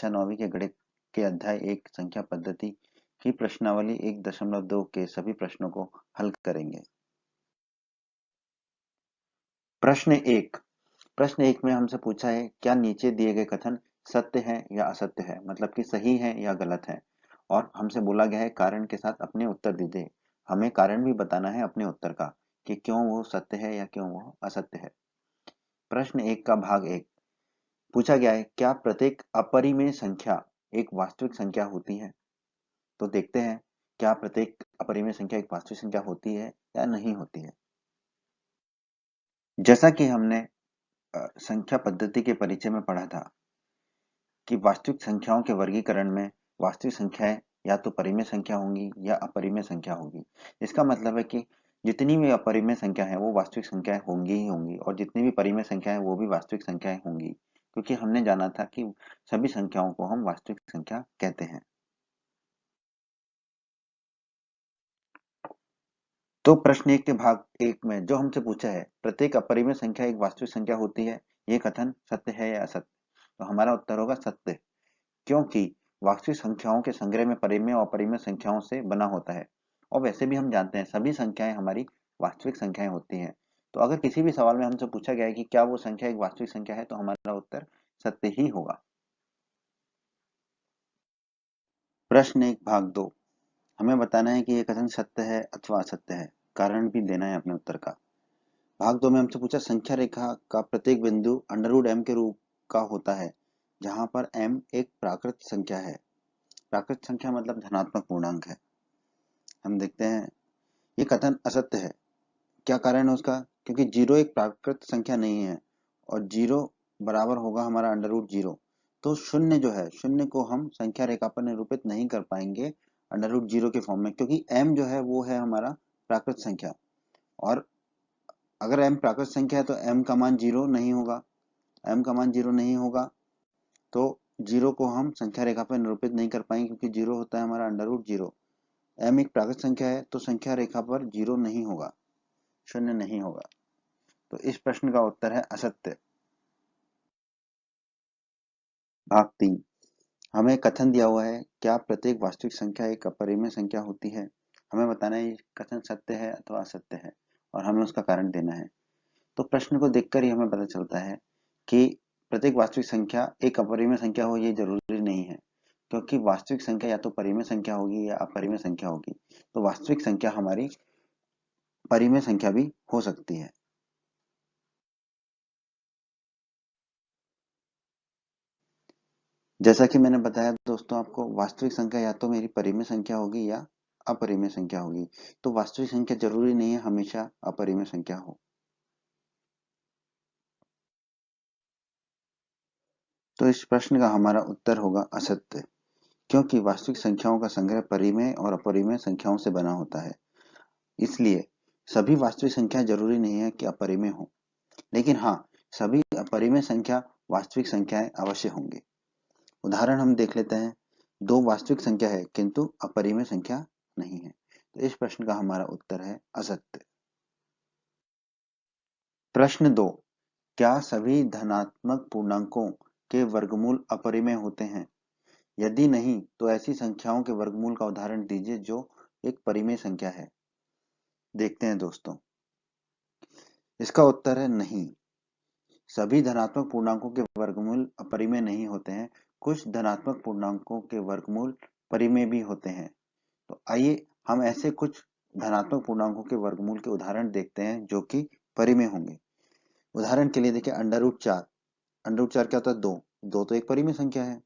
कक्षा 9वीं के गणित के अध्याय 1 संख्या पद्धति की प्रश्नावली 1.2 के सभी प्रश्नों को हल करेंगे। प्रश्न एक में हमसे पूछा है क्या नीचे दिए गए कथन सत्य है या असत्य है, मतलब कि सही है या गलत है, और हमसे बोला गया है कारण के साथ अपने उत्तर दीजिए। हमें कारण भी बताना है अपने उत्तर का कि क्यों वो सत्य है या क्यों वो असत्य है। प्रश्न एक का भाग एक पूछा गया है क्या प्रत्येक अपरिमेय संख्या एक वास्तविक संख्या होती है। तो देखते हैं क्या प्रत्येक अपरिमेय संख्या एक वास्तविक संख्या होती है या नहीं होती है। जैसा कि हमने संख्या पद्धति के परिचय में पढ़ा था कि वास्तविक संख्याओं के वर्गीकरण में वास्तविक संख्याएं या तो परिमेय संख्या होंगी या अपरिमेय संख्या होगी। इसका मतलब है कि जितनी भी अपरिमेय संख्या है वो वास्तविक संख्याएं होंगी ही होंगी, और जितनी भी परिमेय संख्याएं वो भी वास्तविक संख्याएं होंगी, क्योंकि हमने जाना था कि सभी संख्याओं को हम वास्तविक संख्या कहते हैं। तो प्रश्न एक के भाग एक में जो हमसे पूछा है प्रत्येक अपरिमेय संख्या एक वास्तविक संख्या होती है, ये कथन सत्य है या असत्य। तो हमारा उत्तर होगा सत्य, क्योंकि वास्तविक संख्याओं के संग्रह में परिमेय और अपरिमेय संख्याओं से बना होता है, और वैसे भी हम जानते हैं सभी संख्याएं हमारी वास्तविक संख्याएं होती हैं। तो अगर किसी भी सवाल में हमसे पूछा गया है कि क्या वो संख्या एक वास्तविक संख्या है, तो हमारा उत्तर सत्य ही होगा। प्रश्न एक भाग दो हमें बताना है कि यह कथन सत्य है अथवा असत्य है, कारण भी देना है अपने उत्तर का। भाग दो में हमसे पूछा संख्या रेखा का प्रत्येक बिंदु √m के रूप का होता है, जहां पर m एक प्राकृत संख्या है। प्राकृत संख्या मतलब धनात्मक पूर्णांक है। हम देखते हैं ये कथन असत्य है। क्या कारण है उसका? क्योंकि जीरो एक प्राकृत संख्या नहीं है, और जीरो बराबर होगा हमारा √0। तो शून्य जो है, शून्य को हम संख्या रेखा पर निरूपित नहीं कर पाएंगे √0 के फॉर्म में, क्योंकि m जो है वो है हमारा प्राकृत संख्या, और अगर m प्राकृत संख्या है तो m का मान जीरो नहीं होगा। m का मान जीरो नहीं होगा तो जीरो को हम संख्या रेखा पर निरूपित नहीं कर पाएंगे, क्योंकि जीरो होता है हमारा √0। m एक प्राकृत संख्या है तो संख्या रेखा पर जीरो नहीं होगा, शून्य नहीं होगा। तो इस प्रश्न का उत्तर है असत्य। भाग 3 हमें कथन दिया हुआ है क्या प्रत्येक वास्तविक संख्या एक अपरिमेय संख्या होती है। हमें बताना है ये कथन सत्य है अथवा असत्य है, और हमें उसका कारण देना है। तो प्रश्न को देखकर ही हमें पता चलता है कि प्रत्येक वास्तविक संख्या एक अपरिमेय संख्या हो ये जरूरी नहीं है, क्योंकि वास्तविक संख्या या तो परिमेय संख्या होगी या अपरिमेय संख्या होगी। तो वास्तविक संख्या हमारी परिमेय संख्या भी हो सकती है। जैसा कि मैंने बताया दोस्तों आपको, वास्तविक संख्या या तो मेरी परिमेय संख्या होगी या अपरिमेय संख्या होगी। तो वास्तविक संख्या जरूरी नहीं है हमेशा अपरिमेय संख्या हो। तो इस प्रश्न का हमारा उत्तर होगा असत्य, क्योंकि वास्तविक संख्याओं का संग्रह परिमेय और अपरिमेय संख्याओं से बना होता है। इसलिए सभी वास्तविक संख्या जरूरी नहीं है कि अपरिमेय हो, लेकिन हाँ, सभी अपरिमेय संख्या वास्तविक संख्याएं अवश्य होंगी। उदाहरण हम देख लेते हैं, दो वास्तविक संख्या है किंतु अपरिमेय संख्या नहीं है। तो इस प्रश्न का हमारा उत्तर है असत्य। प्रश्न 2 क्या सभी धनात्मक पूर्णांकों के वर्गमूल अपरिमेय होते हैं? यदि नहीं तो ऐसी संख्याओं के वर्गमूल का उदाहरण दीजिए जो एक परिमेय संख्या है। देखते हैं दोस्तों, इसका उत्तर है नहीं। सभी धनात्मक पूर्णांकों के वर्गमूल अपरिमेय नहीं होते हैं। कुछ धनात्मक पूर्णांकों के वर्गमूल परिमेय भी होते हैं। तो आइए हम ऐसे कुछ धनात्मक पूर्णांकों के वर्गमूल के उदाहरण देखते हैं जो कि परिमेय होंगे। उदाहरण के लिए देखिए √4। √4 क्या होता है? दो। दो तो एक परिमेय संख्या है।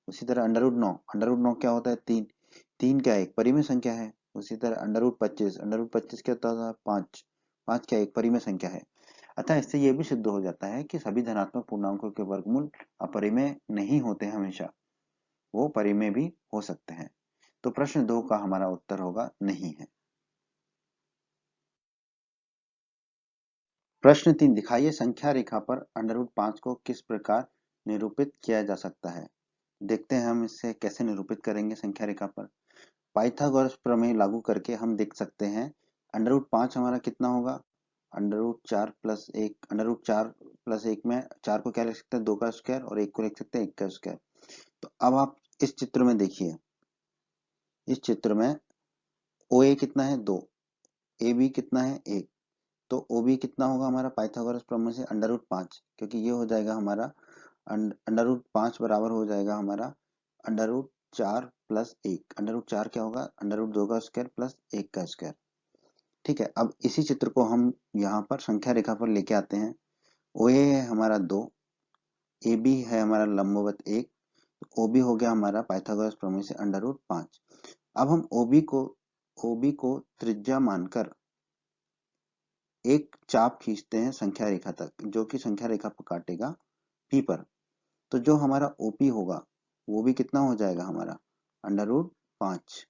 उसी तरह √9। √9 क्या होता है? तीन। तीन क्या एक परिमेय संख्या है। उसी तरह √25। √25 क्या होता है? पांच। पांच क्या एक परिमेय संख्या है। अतः इससे यह भी सिद्ध हो जाता है कि सभी धनात्मक पूर्णांकों के वर्गमूल अपरिमेय नहीं होते हमेशा, वो परिमेय भी हो सकते हैं। तो प्रश्न 2 का हमारा उत्तर होगा नहीं है। प्रश्न 3 दिखाइए संख्या रेखा पर √5 को किस प्रकार निरूपित किया जा सकता है। देखते हैं हम इसे कैसे निरूपित करेंगे संख्या रेखा पर। पाइथागोरस प्रमेय लागू करके हम देख सकते हैं √5 हमारा कितना होगा? √4 + 1। √4 + 1 में 4 को क्या लिख सकते हैं? 2 का स्क्वायर, और 1 को लिख सकते हैं 1 का स्क्वायर। तो अब आप इस चित्र में देखिए, इस चित्र में ओ ए कितना है 2, ए बी कितना है 1, तो ओ बी कितना होगा हमारा पाइथागोरस प्रमेय से √5, क्योंकि ये हो जाएगा हमारा √5 बराबर हो जाएगा हमारा √4 प्लस 1। √4 क्या होगा, √2 का स्क्वायर प्लस 1 का स्क्वायर। ठीक है, अब इसी चित्र को हम यहाँ पर संख्या रेखा पर लेके आते हैं। ओ ए है हमारा 2, ए बी है हमारा लंबवत 1, ओ बी हो गया हमारा पाइथागोरस प्रमेय से √5। अब हम ओ बी को त्रिज्या मानकर एक चाप खींचते हैं संख्या रेखा तक, जो कि संख्या रेखा पर काटेगा पी पर। तो जो हमारा ओपी होगा वो भी कितना हो जाएगा हमारा √5,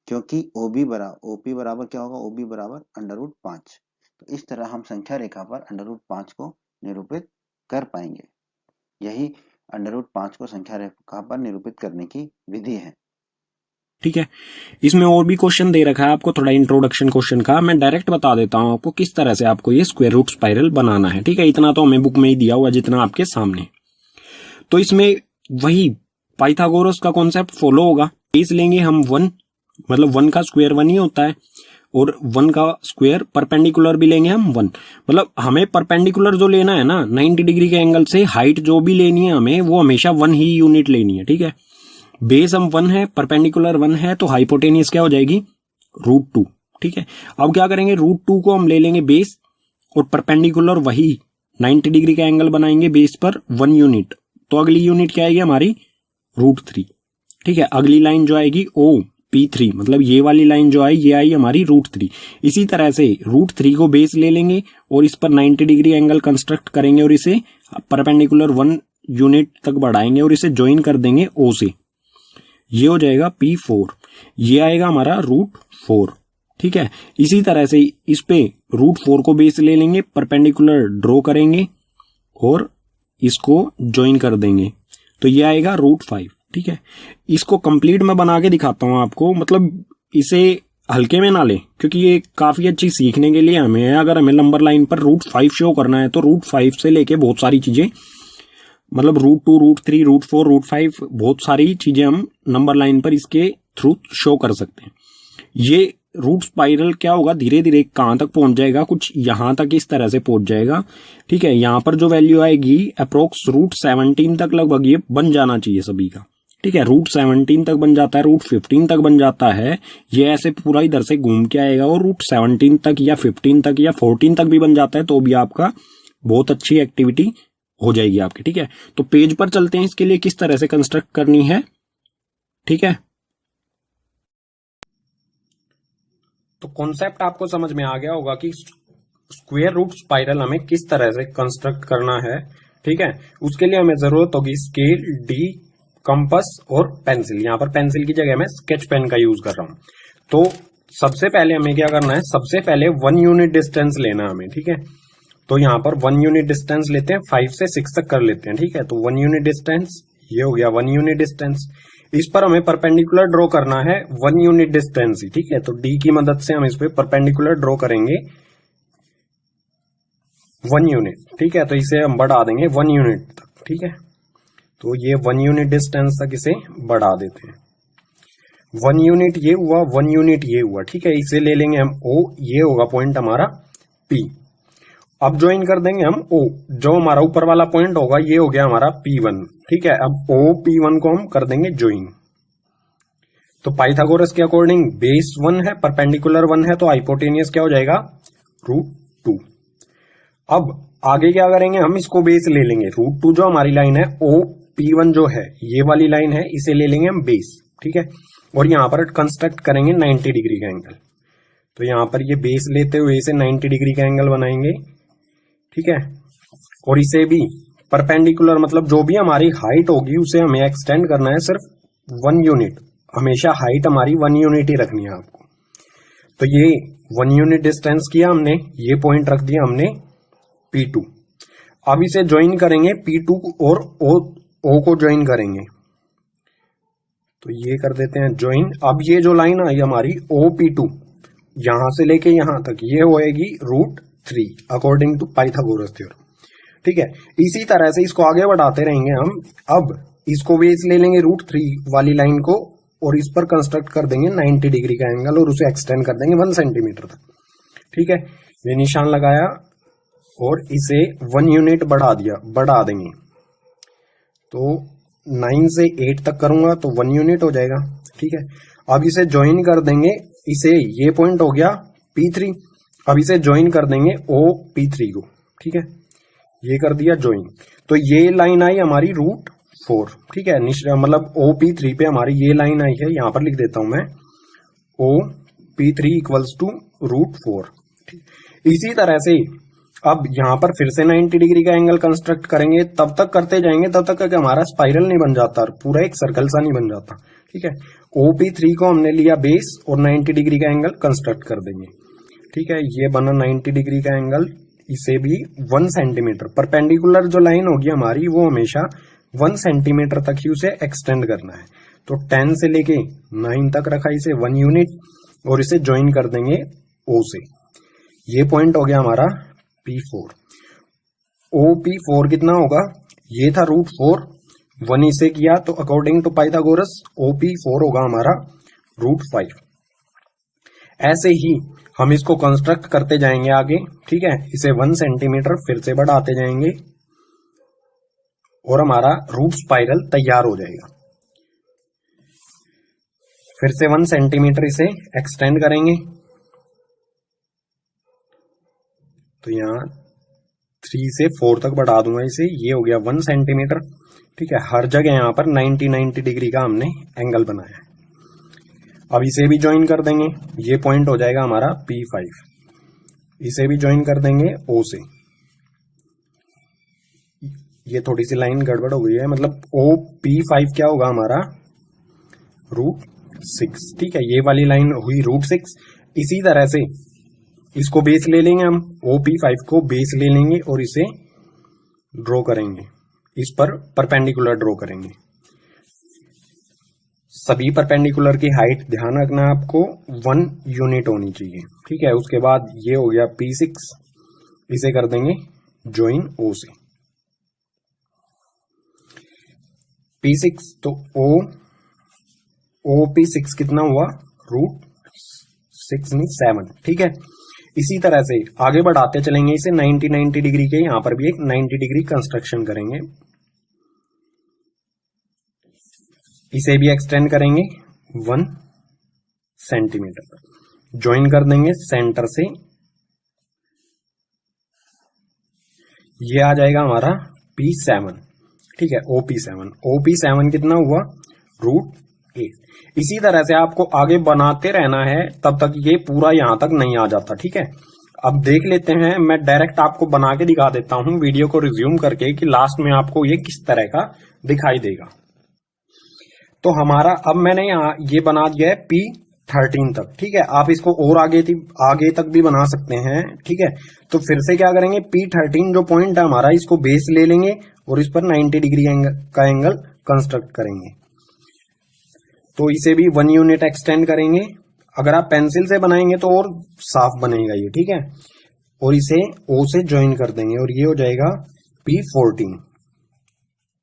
क्योंकि ओपी बराबर क्या होगा, ओबी बराबर √5। तो इस तरह हम संख्या रेखा पर √5 को निरूपित कर पाएंगे। यही √5 को संख्या रेखा पर निरूपित करने की विधि है। ठीक है, इसमें और भी क्वेश्चन दे रखा है आपको, थोड़ा इंट्रोडक्शन क्वेश्चन का मैं डायरेक्ट बता देता हूं आपको किस तरह से आपको ये स्क्वायर रूट स्पाइरल बनाना है। ठीक है, इतना तो हमें बुक में ही दिया हुआ जितना आपके सामने। तो इसमें वही पाइथागोरस का कॉन्सेप्ट फॉलो होगा। बेस लेंगे हम 1, मतलब 1 का स्क्वायर 1 ही होता है, और 1 का स्क्वायर परपेंडिकुलर भी लेंगे हम 1। मतलब हमें परपेंडिकुलर जो लेना है ना 90 डिग्री के एंगल से, हाइट जो भी लेनी है हमें वो हमेशा 1 ही यूनिट लेनी है। ठीक है, बेस हम 1 है, परपेंडिकुलर 1 है, तो हाइपोटेनियस क्या हो जाएगी √2। ठीक है, अब क्या करेंगे, √2 को हम ले लेंगे बेस, और परपेंडिकुलर वही 90 डिग्री का एंगल बनाएंगे बेस पर 1 यूनिट। तो अगली यूनिट क्या आएगी हमारी √3। ठीक है, अगली लाइन जो आएगी P3, मतलब ये वाली लाइन जो आई ये आई हमारी √3। इसी तरह से √3 को बेस ले लेंगे और इस पर 90 डिग्री एंगल कंस्ट्रक्ट करेंगे और इसे परपेंडिकुलर 1 यूनिट तक बढ़ाएंगे और इसे ज्वाइन कर देंगे O से। ये हो जाएगा P4, ये आएगा हमारा √4। ठीक है, इसी तरह से इस पे √4 को बेस ले लेंगे, परपेंडिकुलर ड्रॉ करेंगे और इसको ज्वाइन कर देंगे, तो ये आएगा √5। ठीक है, इसको कंप्लीट मैं बना के दिखाता हूं आपको, मतलब इसे हल्के में ना ले, क्योंकि ये काफी अच्छी सीखने के लिए हमें है। अगर हमें नंबर लाइन पर √5 शो करना है तो √5 से लेके बहुत सारी चीजें, मतलब √2, √3, √4, √5 बहुत सारी चीजें हम नंबर लाइन पर इसके थ्रू शो कर सकते हैं। ये रूट स्पाइरल क्या होगा, धीरे धीरे कहां तक पहुंच जाएगा, कुछ यहां तक इस तरह से पहुंच जाएगा। ठीक है, यहां पर जो वैल्यू आएगी अप्रोक्स √17 तक लगभग ये बन जाना चाहिए सभी का। ठीक है, √17 तक बन जाता है, √15 तक बन जाता है, ये ऐसे पूरा इधर से घूम के आएगा और √17 तक या 15 तक या 14 तक भी बन जाता है, तो भी आपका बहुत अच्छी एक्टिविटी हो जाएगी आपकी। ठीक है, तो पेज पर चलते हैं, इसके लिए किस तरह से कंस्ट्रक्ट करनी है। ठीक है, तो कॉन्सेप्ट आपको समझ में आ गया होगा कि स्क्वायर रूट स्पाइरल हमें किस तरह से कंस्ट्रक्ट करना है। ठीक है, उसके लिए हमें जरूरत होगी स्केल, डी, कंपास और पेंसिल। यहां पर पेंसिल की जगह मैं स्केच पेन का यूज कर रहा हूं। तो सबसे पहले हमें क्या करना है, सबसे पहले 1 यूनिट डिस्टेंस लेना है हमें। ठीक है, तो यहां पर 1 यूनिट डिस्टेंस लेते हैं, 5 से 6 तक कर लेते हैं। ठीक है, तो 1 यूनिट डिस्टेंस ये हो गया 1 यूनिट डिस्टेंस। इस पर हमें परपेंडिकुलर ड्रॉ करना है 1 यूनिट डिस्टेंस ही। ठीक है, तो डी की मदद से हम इस पे परपेंडिकुलर ड्रॉ करेंगे 1 यूनिट। ठीक है, तो इसे हम बढ़ा देंगे 1 यूनिट तक। ठीक है, तो ये 1 यूनिट डिस्टेंस तक इसे बढ़ा देते हैं। 1 यूनिट ये हुआ, 1 यूनिट ये हुआ। ठीक है, इसे ले लेंगे हम O, ये होगा पॉइंट हमारा P। अब ज्वाइन कर देंगे हम O, जो हमारा ऊपर वाला पॉइंट होगा ये हो गया हमारा P1। ठीक है, अब O P1 को हम कर देंगे ज्वाइन। तो पाइथागोरस के अकॉर्डिंग बेस 1 है, परपेंडिकुलर 1 है, तो हाइपोटेनियस क्या हो जाएगा √2। अब आगे क्या करेंगे, हम इसको बेस ले लेंगे, √2 जो हमारी लाइन है O P1 जो है ये वाली लाइन है, इसे ले लेंगे हम बेस। ठीक है, और यहां पर कंस्ट्रक्ट करेंगे 90 डिग्री का एंगल। तो यहां पर ये बेस लेते हुए इसे 90 डिग्री का एंगल बनाएंगे। ठीक है, और इसे भी परपेंडिकुलर, मतलब जो भी हमारी हाइट होगी उसे हमें एक्सटेंड करना है सिर्फ 1 यूनिट। हमेशा हाइट हमारी 1 यूनिट ही रखनी है आपको। तो ये 1 यूनिट डिस्टेंस किया हमने, ये पॉइंट रख दिया हमने P2। अब इसे ज्वाइन करेंगे P2 और O को ज्वाइन करेंगे, तो ये कर देते हैं ज्वाइन। अब ये जो लाइन आई हमारी OP2 यहां से लेके यहां तक ये होएगी √3 अकॉर्डिंग टू पाइथागोरस थ्योरम। ठीक है, इसी तरह से इसको आगे बढ़ाते रहेंगे हम। अब इसको बेस ले लेंगे √3 वाली लाइन को और इस पर कंस्ट्रक्ट कर देंगे 90 डिग्री का एंगल और उसे एक्सटेंड कर देंगे 1 सेंटीमीटर तक। ठीक है, ये निशान लगाया और इसे 1 यूनिट बढ़ा देंगे। तो 9 से 8 तक करूंगा तो 1 यूनिट हो जाएगा। ठीक है, अब इसे ज्वाइन कर देंगे, इसे ये पॉइंट हो गया P3, अब इसे ज्वाइन कर देंगे OP3 को। ठीक है, ये कर दिया ज्वाइन, तो ये लाइन आई हमारी √4। ठीक है, मतलब OP3 पे हमारी ये लाइन आई है, यहां पर लिख देता हूं मैं OP3 इक्वल्स टू √4। इसी तरह से अब यहां पर फिर से 90 डिग्री का एंगल कंस्ट्रक्ट करेंगे, तब तक करते जाएंगे तब तक कि हमारा स्पाइरल नहीं बन जाता, पूरा एक सर्कल सा नहीं बन जाता। ठीक है, OP3 को हमने लिया बेस और 90 डिग्री का एंगल कंस्ट्रक्ट कर देंगे। ठीक है, ये बना 90 डिग्री का एंगल, इसे भी 1 सेंटीमीटर परपेंडिकुलर जो लाइन होगी हमारी वो हमेशा 1 सेंटीमीटर तक ही उसे एक्सटेंड करना है। तो 10 से लेके 9 तक रखा इसे 1 यूनिट और इसे ज्वाइन कर देंगे O से। ये पॉइंट हो गया हमारा P4। OP4 कितना होगा, ये था √4, 1 इसे किया तो अकॉर्डिंग टू पाइथागोरस OP4 होगा हमारा √5। ऐसे ही हम इसको कंस्ट्रक्ट करते जाएंगे आगे। ठीक है, इसे 1 सेंटीमीटर फिर से बढ़ाते जाएंगे और हमारा रूट स्पाइरल तैयार हो जाएगा। फिर से 1 सेंटीमीटर इसे एक्सटेंड करेंगे, तो यहां 3 से 4 तक बढ़ा दूंगा इसे, ये हो गया 1 सेंटीमीटर। ठीक है, हर जगह यहां पर 90 डिग्री का हमने एंगल बनाया है। अब इसे भी ज्वाइन कर देंगे, ये पॉइंट हो जाएगा हमारा P5। इसे भी ज्वाइन कर देंगे O से। ये थोड़ी सी लाइन गड़बड़ हो गई है, मतलब OP5 क्या होगा हमारा √6। ठीक है, ये वाली लाइन हुई √6। इसी तरह से इसको बेस ले लेंगे, हम OP5 को बेस ले लेंगे और इसे ड्रॉ करेंगे, इस पर परपेंडिकुलर ड्रॉ करेंगे। सभी परपेंडिकुलर की हाइट ध्यान रखना आपको 1 यूनिट होनी चाहिए। ठीक है, उसके बाद ये हो गया P6, इसे कर देंगे ज्वाइन O से। P6 तो OP6 कितना हुआ √6 नहीं 7। ठीक है, इसी तरह से आगे बढ़ाते चलेंगे इसे 90 डिग्री के, यहां पर भी एक 90 डिग्री कंस्ट्रक्शन करेंगे। इसे भी एक्सटेंड करेंगे 1 सेंटीमीटर, ज्वाइन कर देंगे सेंटर से। ये आ जाएगा हमारा P7। ठीक है, OP7 कितना हुआ √8। इसी तरह से आपको आगे बनाते रहना है, तब तक ये पूरा यहां तक नहीं आ जाता। ठीक है, अब देख लेते हैं, मैं डायरेक्ट आपको बना के दिखा देता हूं वीडियो को रिज्यूम करके कि लास्ट में आपको ये किस तरह का दिखाई देगा। तो हमारा अब मैंने यहाँ ये बना दिया है P13 तक। ठीक है, आप इसको और आगे तक भी बना सकते हैं। ठीक है, तो फिर से क्या करेंगे, P13 जो पॉइंट है हमारा, इसको बेस ले लेंगे और इस पर 90 डिग्री का एंगल कंस्ट्रक्ट करेंगे। तो इसे भी 1 यूनिट एक्सटेंड करेंगे। अगर आप पेंसिल से बनाएंगे तो और साफ बनेगा ये। ठीक है, और इसे O से ज्वाइन कर देंगे और ये हो जाएगा P14।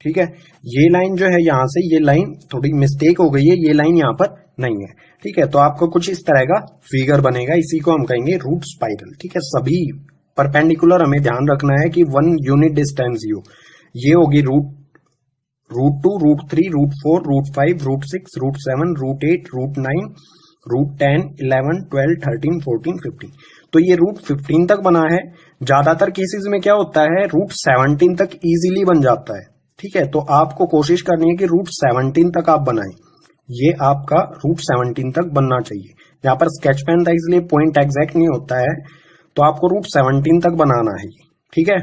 ठीक है, ये लाइन जो है यहां से, ये लाइन थोड़ी मिस्टेक हो गई है, ये लाइन यहां पर नहीं है। ठीक है, तो आपको कुछ इस तरह का फिगर बनेगा, इसी को हम कहेंगे रूट स्पाइरल। ठीक है, सभी परपेंडिकुलर हमें ध्यान रखना है कि 1 यूनिट डिस्टेंस ये होगी √2, √3, √4, √5, √6, √7, √8, √9, √10, 11, 12, 13, 14, 15। तो ये √15 तक बना है। ज्यादातर केसेस में क्या होता है, √17 तक इजीली बन जाता है। ठीक है, तो आपको कोशिश करनी है कि √17 तक आप बनाएं। ये आपका √17 तक बनना चाहिए। यहाँ पर स्केच पेन था इसलिए पॉइंट एग्जैक्ट नहीं होता है, तो आपको √17 तक बनाना है। ठीक है।